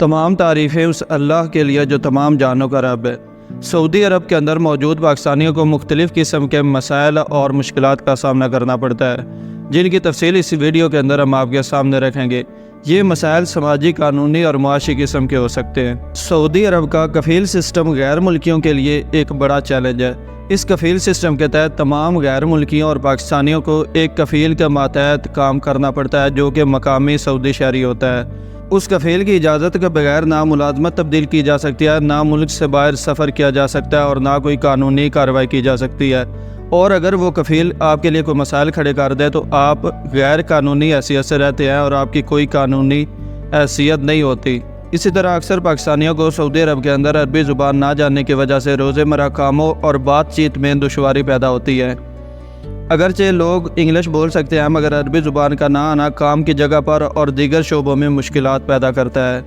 تمام تعریفیں اس اللہ کے لیے جو تمام جانوں کا رب ہے۔ سعودی عرب کے اندر موجود پاکستانیوں کو مختلف قسم کے مسائل اور مشکلات کا سامنا کرنا پڑتا ہے، جن کی تفصیل اس ویڈیو کے اندر ہم آپ کے سامنے رکھیں گے۔ یہ مسائل سماجی، قانونی اور معاشی قسم کے ہو سکتے ہیں۔ سعودی عرب کا کفیل سسٹم غیر ملکیوں کے لیے ایک بڑا چیلنج ہے۔ اس کفیل سسٹم کے تحت تمام غیر ملکیوں اور پاکستانیوں کو ایک کفیل کے ماتحت کام کرنا پڑتا ہے، جو کہ مقامی سعودی شہری ہوتا ہے۔ اس کفیل کی اجازت کے بغیر نہ ملازمت تبدیل کی جا سکتی ہے، نہ ملک سے باہر سفر کیا جا سکتا ہے اور نہ کوئی قانونی کارروائی کی جا سکتی ہے۔ اور اگر وہ کفیل آپ کے لیے کوئی مسائل کھڑے کر دے تو آپ غیر قانونی حیثیت سے رہتے ہیں اور آپ کی کوئی قانونی حیثیت نہیں ہوتی۔ اسی طرح اکثر پاکستانیوں کو سعودی عرب کے اندر عربی زبان نہ جاننے کی وجہ سے روزمرہ کاموں اور بات چیت میں دشواری پیدا ہوتی ہے۔ اگرچہ لوگ انگلش بول سکتے ہیں، مگر عربی زبان کا نہ آنا کام کی جگہ پر اور دیگر شعبوں میں مشکلات پیدا کرتا ہے۔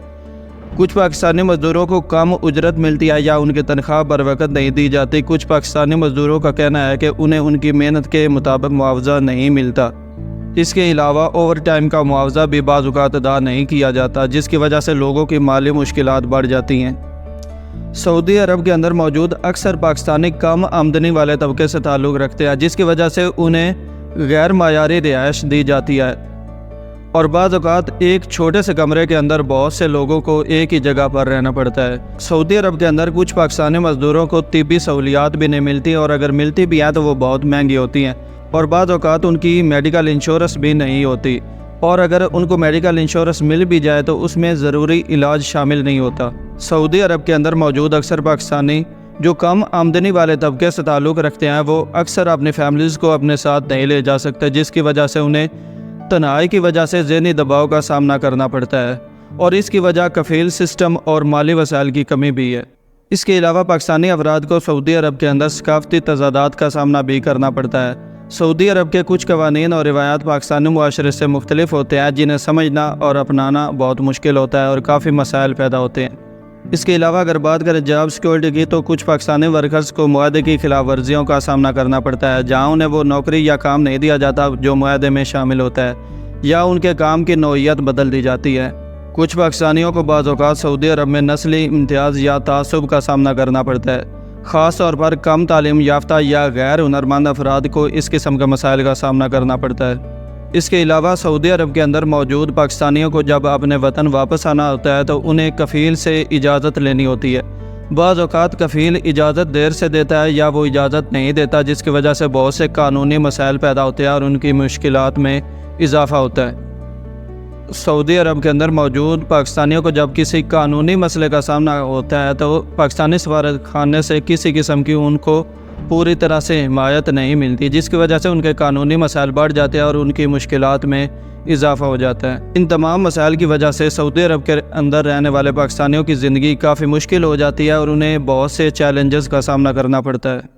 کچھ پاکستانی مزدوروں کو کم اجرت ملتی ہے یا ان کی تنخواہ بر وقت نہیں دی جاتی۔ کچھ پاکستانی مزدوروں کا کہنا ہے کہ انہیں ان کی محنت کے مطابق معاوضہ نہیں ملتا۔ اس کے علاوہ اوور ٹائم کا معاوضہ بھی بعض اوقات ادا نہیں کیا جاتا، جس کی وجہ سے لوگوں کی مالی مشکلات بڑھ جاتی ہیں۔ سعودی عرب کے اندر موجود اکثر پاکستانی کم آمدنی والے طبقے سے تعلق رکھتے ہیں، جس کی وجہ سے انہیں غیر معیاری رہائش دی جاتی ہے اور بعض اوقات ایک چھوٹے سے کمرے کے اندر بہت سے لوگوں کو ایک ہی جگہ پر رہنا پڑتا ہے۔ سعودی عرب کے اندر کچھ پاکستانی مزدوروں کو طبی سہولیات بھی نہیں ملتی، اور اگر ملتی بھی ہیں تو وہ بہت مہنگی ہوتی ہیں، اور بعض اوقات ان کی میڈیکل انشورنس بھی نہیں ہوتی، اور اگر ان کو میڈیکل انشورنس مل بھی جائے تو اس میں ضروری علاج شامل نہیں ہوتا۔ سعودی عرب کے اندر موجود اکثر پاکستانی جو کم آمدنی والے طبقے سے تعلق رکھتے ہیں، وہ اکثر اپنی فیملیز کو اپنے ساتھ نہیں لے جا سکتے، جس کی وجہ سے انہیں تنہائی کی وجہ سے ذہنی دباؤ کا سامنا کرنا پڑتا ہے، اور اس کی وجہ کفیل سسٹم اور مالی وسائل کی کمی بھی ہے۔ اس کے علاوہ پاکستانی افراد کو سعودی عرب کے اندر ثقافتی تضادات کا سامنا بھی کرنا پڑتا ہے۔ سعودی عرب کے کچھ قوانین اور روایات پاکستانی معاشرے سے مختلف ہوتے ہیں، جنہیں سمجھنا اور اپنانا بہت مشکل ہوتا ہے اور کافی مسائل پیدا ہوتے ہیں۔ اس کے علاوہ اگر بات کریں جاب سیکورٹی کی، تو کچھ پاکستانی ورکرز کو معاہدے کی خلاف ورزیوں کا سامنا کرنا پڑتا ہے، جہاں انہیں وہ نوکری یا کام نہیں دیا جاتا جو معاہدے میں شامل ہوتا ہے، یا ان کے کام کی نوعیت بدل دی جاتی ہے۔ کچھ پاکستانیوں کو بعض اوقات سعودی عرب میں نسلی امتیاز یا تعصب کا سامنا کرنا پڑتا ہے۔ خاص طور پر کم تعلیم یافتہ یا غیر ہنرمند افراد کو اس قسم کے مسائل کا سامنا کرنا پڑتا ہے۔ اس کے علاوہ سعودی عرب کے اندر موجود پاکستانیوں کو جب اپنے وطن واپس آنا ہوتا ہے تو انہیں کفیل سے اجازت لینی ہوتی ہے۔ بعض اوقات کفیل اجازت دیر سے دیتا ہے یا وہ اجازت نہیں دیتا، جس کی وجہ سے بہت سے قانونی مسائل پیدا ہوتے ہیں اور ان کی مشکلات میں اضافہ ہوتا ہے۔ سعودی عرب کے اندر موجود پاکستانیوں کو جب کسی قانونی مسئلے کا سامنا ہوتا ہے تو پاکستانی سفارت خانے سے کسی قسم کی ان کو پوری طرح سے حمایت نہیں ملتی، جس کی وجہ سے ان کے قانونی مسائل بڑھ جاتے ہیں اور ان کی مشکلات میں اضافہ ہو جاتا ہے۔ ان تمام مسائل کی وجہ سے سعودی عرب کے اندر رہنے والے پاکستانیوں کی زندگی کافی مشکل ہو جاتی ہے اور انہیں بہت سے چیلنجز کا سامنا کرنا پڑتا ہے۔